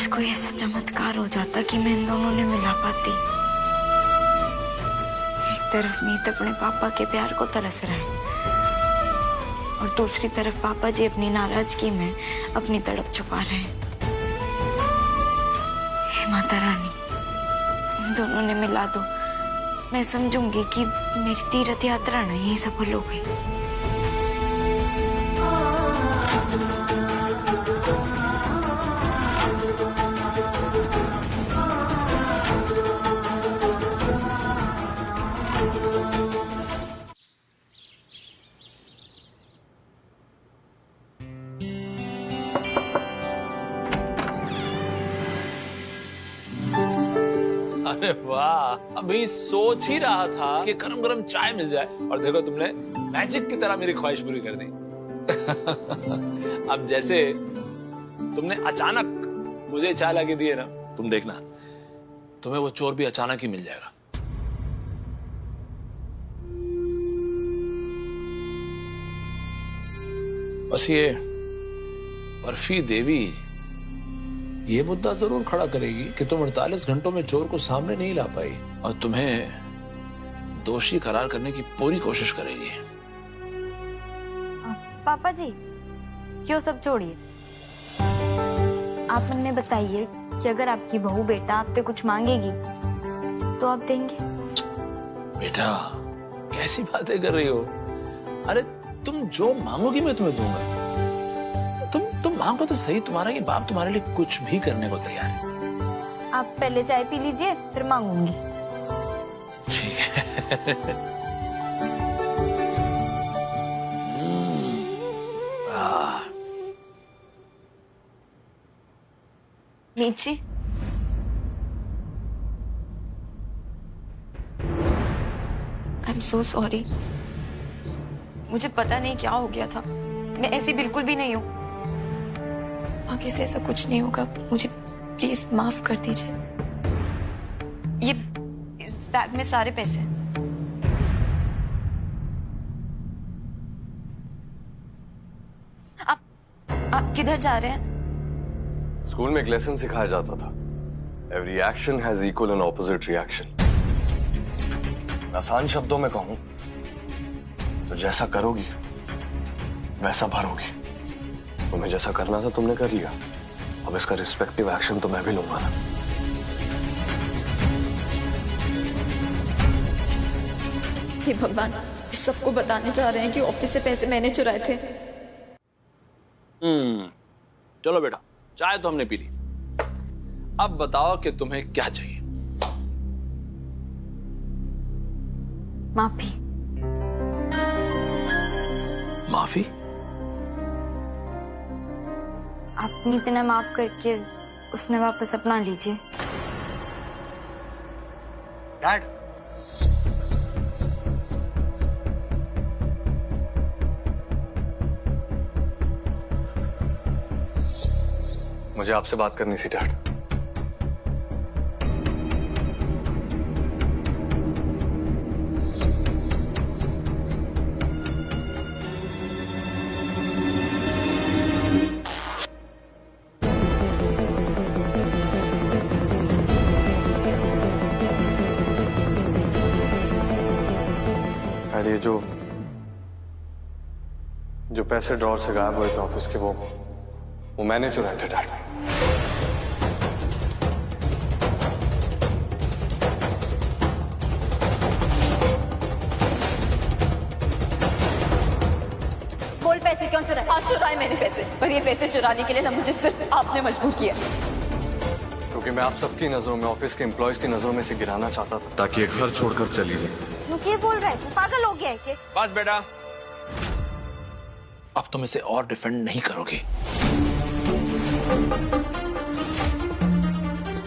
काश कोई ऐसा चमत्कार हो जाता कि मैं इन दोनों ने मिला पाती। एक तरफ मीत अपने पापा के प्यार को तरस रहे हैं और दूसरी तरफ पापा जी अपनी नाराजगी में अपनी तड़प छुपा रहे हैं। हे माता रानी, इन दोनों ने मिला दो, मैं समझूंगी कि मेरी तीर्थ यात्रा नहीं सफल हो गई। अरे वाह, अभी सोच ही रहा था कि गरम गरम चाय मिल जाए और देखो तुमने मैजिक की तरह मेरी ख्वाहिश पूरी कर दी। अब जैसे तुमने अचानक मुझे चाय लाके दी है ना, तुम देखना तुम्हें वो चोर भी अचानक ही मिल जाएगा। बस ये बर्फी देवी ये मुद्दा जरूर खड़ा करेगी कि तुम 48 घंटों में चोर को सामने नहीं ला पाई और तुम्हें दोषी करार करने की पूरी कोशिश करेगी। पापा जी, क्यों सब छोड़िए, आप उन्हें बताइए कि अगर आपकी बहू बेटा आपसे कुछ मांगेगी तो आप देंगे? बेटा कैसी बातें कर रही हो? अरे तुम जो मांगोगी मैं तुम्हें दूंगा। तुम मांगो तो सही, तुम्हारा ये बाप तुम्हारे लिए कुछ भी करने को तैयार है। आप पहले चाय पी लीजिए फिर मांगूंगी। ठीक है। नीचे आई एम सो सॉरी, मुझे पता नहीं क्या हो गया था, मैं ऐसी बिल्कुल भी नहीं हूँ। आगे से ऐसा कुछ नहीं होगा, मुझे प्लीज माफ कर दीजिए। ये इस बैग में सारे पैसे हैं। आप किधर जा रहे हैं? स्कूल में एक लेसन सिखाया जाता था, every action has equal and opposite reaction. आसान शब्दों में कहूं तो जैसा करोगी वैसा भरोगी। तुम्हें जैसा करना था तुमने कर लिया, अब इसका रिस्पेक्टिव एक्शन तो मैं भी लूंगा ना। हे भगवान, इस सबको बताने जा रहे हैं कि ऑफिस से पैसे मैंने चुराए थे। चलो बेटा, चाय तो हमने पी ली, अब बताओ कि तुम्हें क्या चाहिए? माफी। माफी? अपनी इतना माफ करके उसने वापस अपना लीजिए। डैड, मुझे आपसे बात करनी थी डैड। ये जो पैसे ड्रॉर से गायब हुए थे ऑफिस के, वो मैंने चुराए थे डैड। बोल, पैसे क्यों चुराए? हाँ, चुराए मैंने पैसे, पर ये पैसे चुराने के लिए ना मुझे सिर्फ आपने मजबूर किया। क्योंकि मैं आप सबकी नजरों में, ऑफिस के एम्प्लॉयज की नजरों में से गिराना चाहता था, ताकि ये घर छोड़कर चली जाए। क्या बोल रहा है तू? पागल हो गया है क्या? बस बेटा, अब तुम इसे और डिफेंड नहीं करोगे।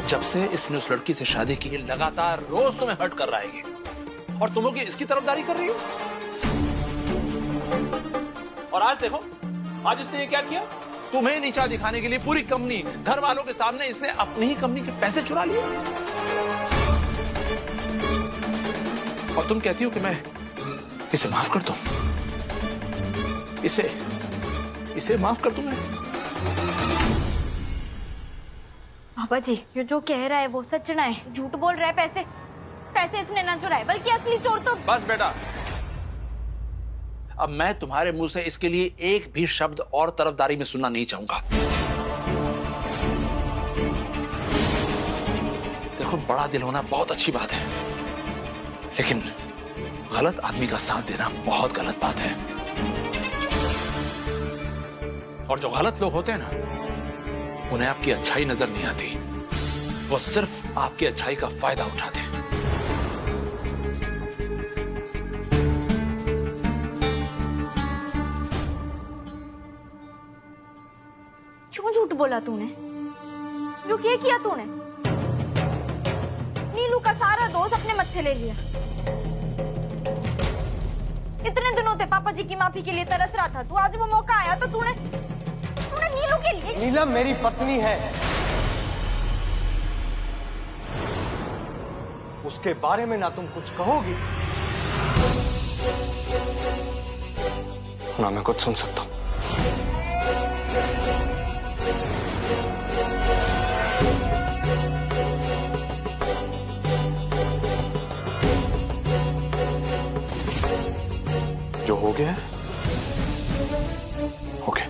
जब से इसने उस लड़की से शादी की, लगातार रोज तुम्हें हर्ट कर रहा है ये, और तुम लोग इसकी तरफदारी कर रही हो। और आज देखो, आज इसने ये क्या किया? तुम्हें नीचा दिखाने के लिए पूरी कंपनी, घर वालों के सामने इसने अपनी ही कंपनी के पैसे चुरा लिए। और तुम कहती हो कि मैं इसे माफ कर दूं? इसे माफ कर दूं मैं? पापा जी, ये जो कह रहा है वो सच ना है, झूठ बोल रहा है। पैसे पैसे इसने ना चुराए, बल्कि असली चोर तो। बस बेटा, अब मैं तुम्हारे मुंह से इसके लिए एक भी शब्द और तरफदारी में सुनना नहीं चाहूंगा। देखो, बड़ा दिल होना बहुत अच्छी बात है, लेकिन गलत आदमी का साथ देना बहुत गलत बात है। और जो गलत लोग होते हैं ना, उन्हें आपकी अच्छाई नजर नहीं आती, वो सिर्फ आपकी अच्छाई का फायदा उठाते हैं। क्यों झूठ बोला तूने? जो क्या किया तूने? नीलू का सारा दोष अपने मत्थे ले लिया। इतने दिनों से पापा जी की माफी के लिए तरस रहा था तू, आज वो मौका आया तो तूने नीलू के लिए। नीलम मेरी पत्नी है, उसके बारे में ना तुम कुछ कहोगी ना मैं कुछ सुन सकता हूं। जो हो गया है हो गया।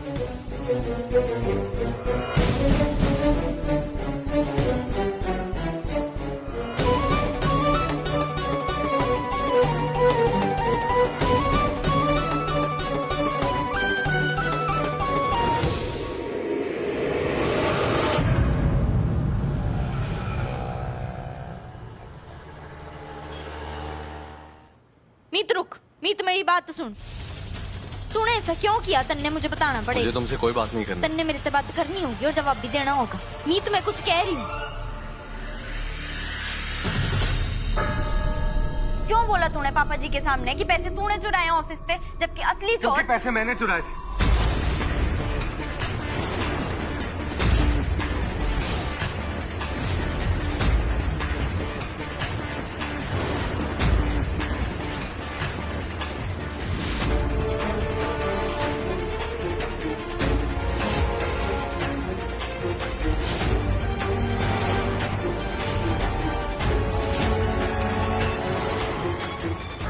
मीत रुक, मीत मेरी बात सुन। तूने ऐसा क्यों किया? तन्ने मुझे बताना पड़ेगा। मुझे तुमसे कोई बात नहीं करनी। तन्ने मेरे से बात करनी होगी और जवाब भी देना होगा। मीत मैं कुछ कह रही हूँ। क्यों बोला तूने पापा जी के सामने कि पैसे तूने चुराए ऑफिस से, जबकि असली चोर? क्योंकि पैसे मैंने चुराए थे।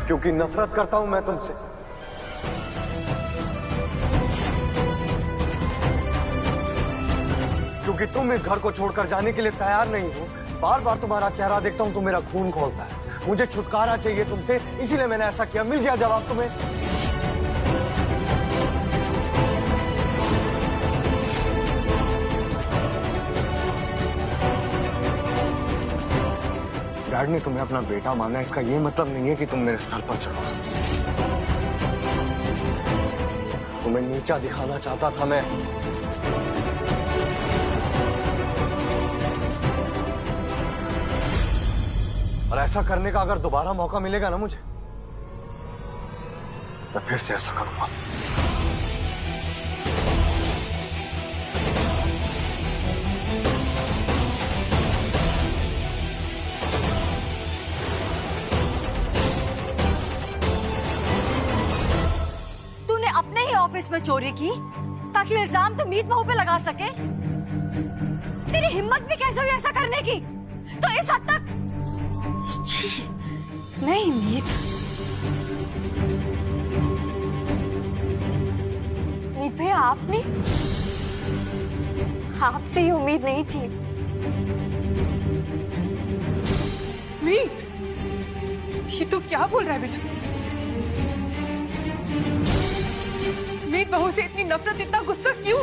क्योंकि नफरत करता हूं मैं तुमसे। क्योंकि तुम इस घर को छोड़कर जाने के लिए तैयार नहीं हो। बार बार तुम्हारा चेहरा देखता हूं तो मेरा खून खौलता है। मुझे छुटकारा चाहिए तुमसे, इसीलिए मैंने ऐसा किया। मिल गया जवाब तुम्हें? डैड ने तुम्हें अपना बेटा माना, इसका ये मतलब नहीं है कि तुम मेरे सर पर चढ़ो। तुम्हें नीचा दिखाना चाहता था मैं। और ऐसा करने का अगर दोबारा मौका मिलेगा ना मुझे, मैं फिर से ऐसा करूंगा। ऑफिस में चोरी की ताकि इल्जाम तो मीत बहू पे लगा सके। तेरी हिम्मत भी कैसे हुई ऐसा करने की? तो इस हद तक? नहीं मीत, मीत भैया आपने, आपसे ये उम्मीद नहीं थी। मीत, ये तो क्या बोल रहा है बेटा? मीत बहू से इतनी नफरत, इतना गुस्सा क्यों?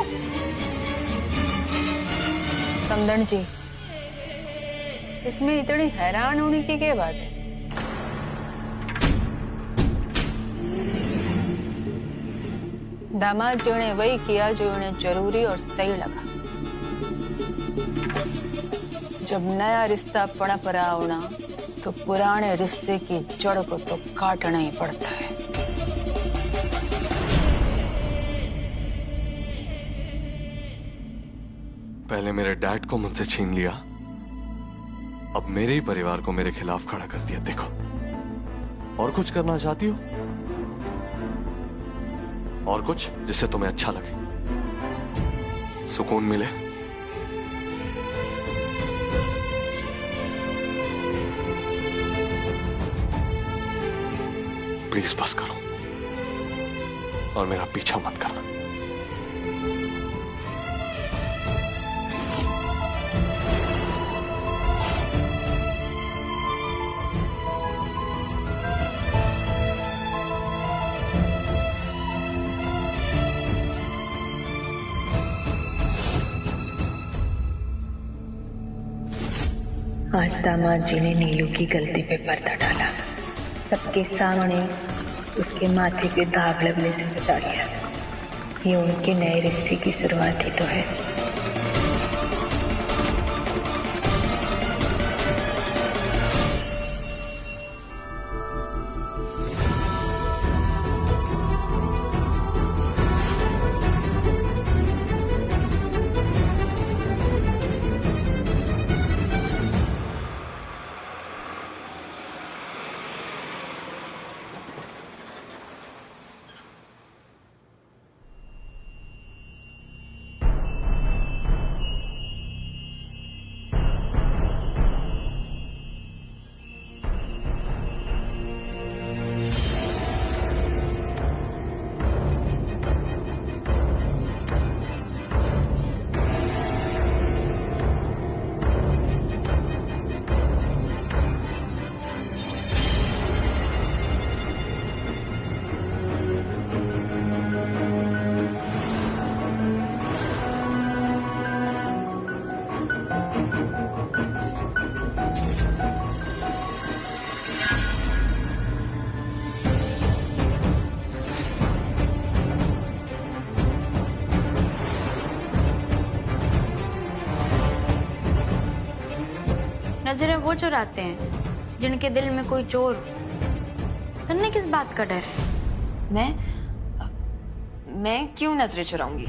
समदन जी, इसमें इतनी हैरान होने की क्या बात है? दामाद जी ने वही किया जो उन्हें जरूरी और सही लगा। जब नया रिश्ता पनप रहा होना तो पुराने रिश्ते की जड़ को तो काटना ही पड़ता है। पहले मेरे डैड को मुझसे छीन लिया, अब मेरे ही परिवार को मेरे खिलाफ खड़ा कर दिया। देखो, और कुछ करना चाहती हो? और कुछ जिससे तुम्हें अच्छा लगे, सुकून मिले? प्लीज बस करो और मेरा पीछा मत करना। आज दामाद जी ने नीलू की गलती पे पर्दा डाला, सबके सामने उसके माथे पे दाग लगने से बचा लिया। ये उनके नए रिश्ते की शुरुआत ही तो है। नजरें वो चुराते हैं जिनके दिल में कोई चोर। तन्ने किस बात का डर है? मैं क्यों नजरें चुराऊंगी?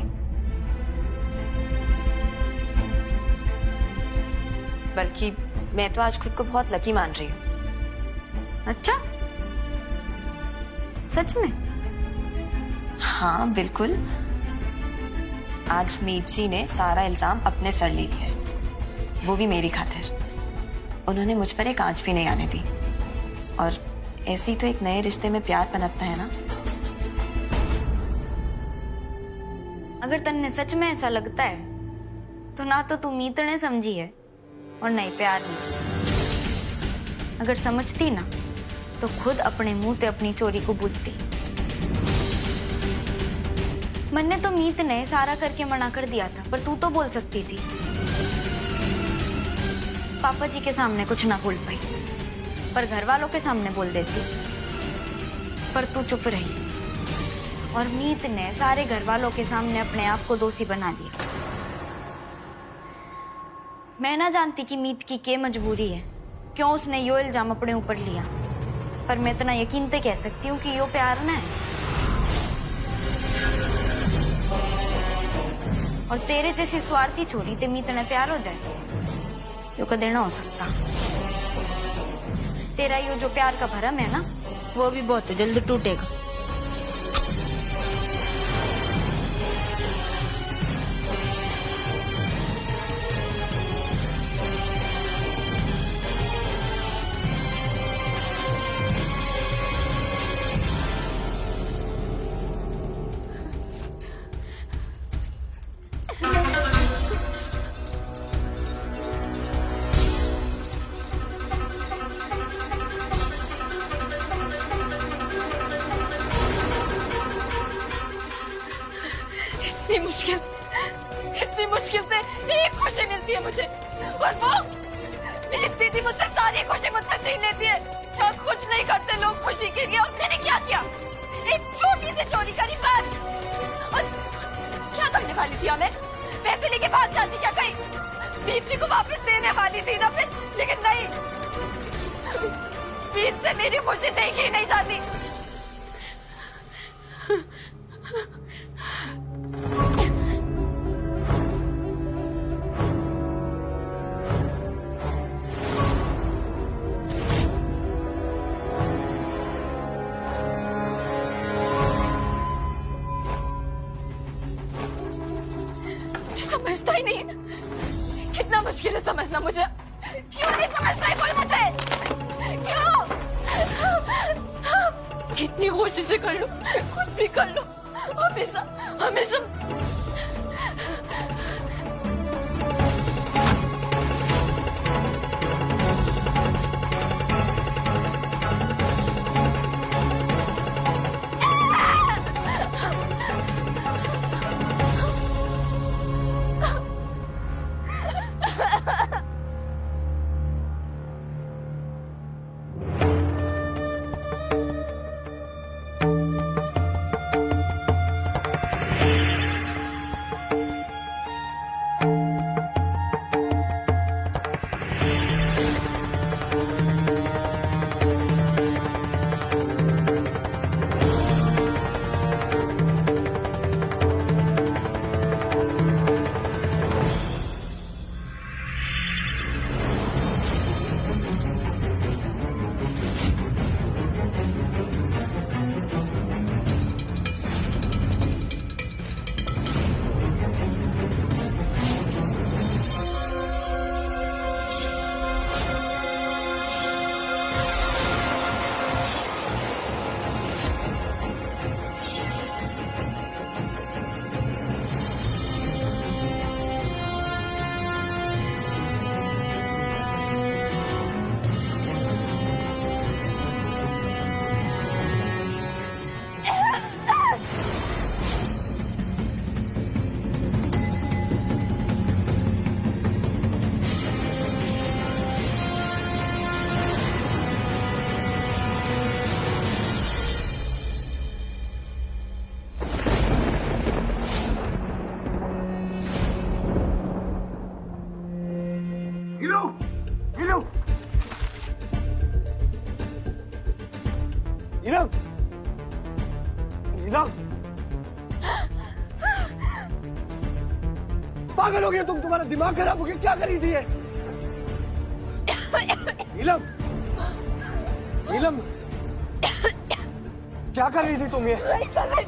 बल्कि मैं तो आज खुद को बहुत लकी मान रही हूँ। अच्छा, सच में? हाँ बिल्कुल। आज मीत जी ने सारा इल्जाम अपने सर ले लिया है, वो भी मेरी खातिर। उन्होंने मुझ पर एक आंच भी नहीं आने दी। और ऐसे ही तो एक नए रिश्ते में प्यार पनपता है ना। अगर तन्ने सच में ऐसा लगता है तो ना तो तू मीत ने समझी है और नहीं प्यार नहीं। अगर समझती ना तो खुद अपने मुंह ते अपनी चोरी को बोलती। मैंने तो मीत ने सारा करके मना कर दिया था, पर तू तो बोल सकती थी। पापा जी के सामने कुछ ना बोल पाई, पर घर वालों के सामने बोल देती। पर तू चुप रही और मीत ने सारे घर वालों के सामने अपने आप को दोषी बना लिया। मैं ना जानती कि मीत की क्या मजबूरी है, क्यों उसने यो इल्जाम अपने ऊपर लिया, पर मैं इतना यकीन ते कह सकती हूँ कि यो प्यार ना है। और तेरे जैसी स्वार्थी छोरी ते मीत ने प्यार हो जाए यो कदे ना हो सकता। तेरा यो जो प्यार का भरम है ना, वो भी बहुत जल्द टूटेगा। इतनी मुश्किल से एक खुशी मिलती है मुझे, और वो मीत दीदी मुझसे सारी खुशी मुझसे छीन लेती है। क्या कुछ नहीं करते लोग खुशी के लिए, और मैंने क्या किया? एक छोटी सी चोरी करी बात। और क्या करने वाली थी हमें? पैसे लेके भाग जाती क्या कहीं? मीत जी को वापस देने वाली थी ना फिर, लेकिन नहीं, मीत से मेरी खुशी देखी ही नहीं जाती। समझता ही नहीं, कितना मुश्किल है समझना मुझे। क्यों नहीं समझता है कोई मुझे? क्यों? कितनी कोशिशें कर लो, कुछ भी कर लो, हमेशा हमेशा नीलम, नीलम, पागल हो गए तुम? तुम्हारा दिमाग खराब हो गया? क्या करी थी ये? नीलम, नीलम, क्या कर रही थी तुम ये?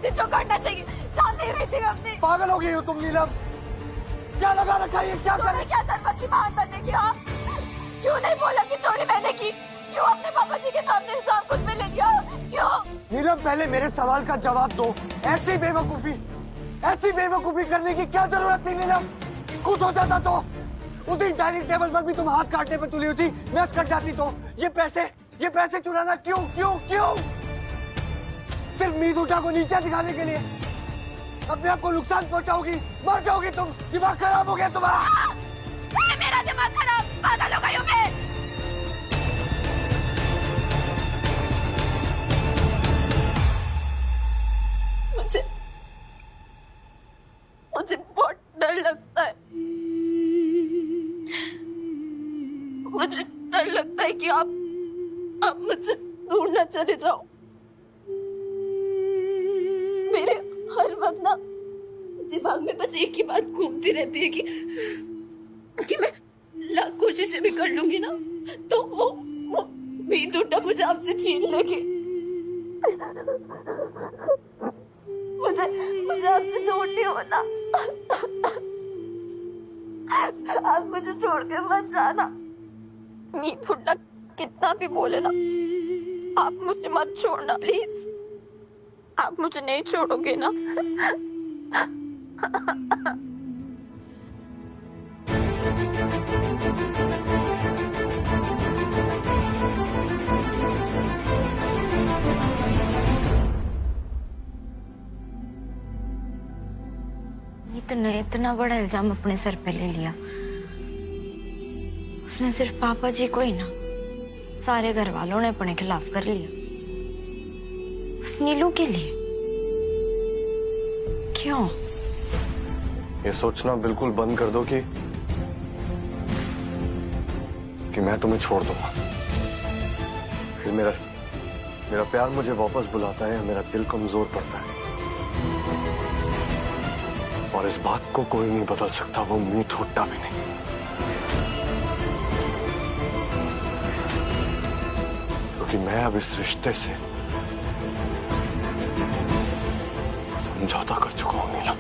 जो करना चाहिए सामने रही थी मैं अपने। पागल हो गई हो तुम नीलम? क्या लगा रखा है ये? क्या कर रही? क्या सरपंची महान बनने की? हाँ, क्यों नहीं बोला कि चोरी मैंने की? क्यों अपने पापा जी के सामने हिसाब खुद में ले लिया? क्यों? नीलम, पहले मेरे सवाल का जवाब दो। ऐसी बेवकूफी करने की क्या जरूरत थी नीलम? कुछ हो जाता तो उस दिन डाइनिंग टेबल पर भी तुम हाथ काटने पे तुली हुई थी, नस कट जाती तो। ये पैसे चुराना क्यों क्यों क्यों? सिर्फ मीतूटा को नीचा दिखाने के लिए? अपने आप को नुकसान पहुंचाओगी, मर जाओगी तुम। दिमाग खराब हो गया तुम्हारा। मेरा दिमाग खराब, पागल हो गई हूँ मैं। मुझे बहुत डर लगता है। मुझे डर लगता है कि आप मुझे दूर न चले जाओ। मेरे हर वक्त ना दिमाग में बस एक ही बात घूमती रहती है कि मैं लाख कोशिशें भी कर लूंगी ना तो वो मीतूटा मुझे आपसे छीन लेगी। मुझे आपसे दूर नहीं होना। आप मुझे छोड़ के मत जाना। मीतूटा कितना भी बोले ना, आप मुझे मत छोड़ना प्लीज। आप मुझे नहीं छोड़ोगे ना? ने इतना बड़ा इल्जाम अपने सर पे ले लिया। उसने सिर्फ पापा जी को ही ना, सारे घर वालों ने अपने खिलाफ कर लिया। उस नीलू के लिए। क्यों? ये सोचना बिल्कुल बंद कर दो कि मैं तुम्हें छोड़ दूंगा। फिर मेरा प्यार मुझे वापस बुलाता है, मेरा दिल कमजोर पड़ता है। और इस बात को कोई नहीं बदल सकता, वो मीतूटा भी नहीं। क्योंकि मैं अब इस रिश्ते से समझौता कर चुका हूं नीलम।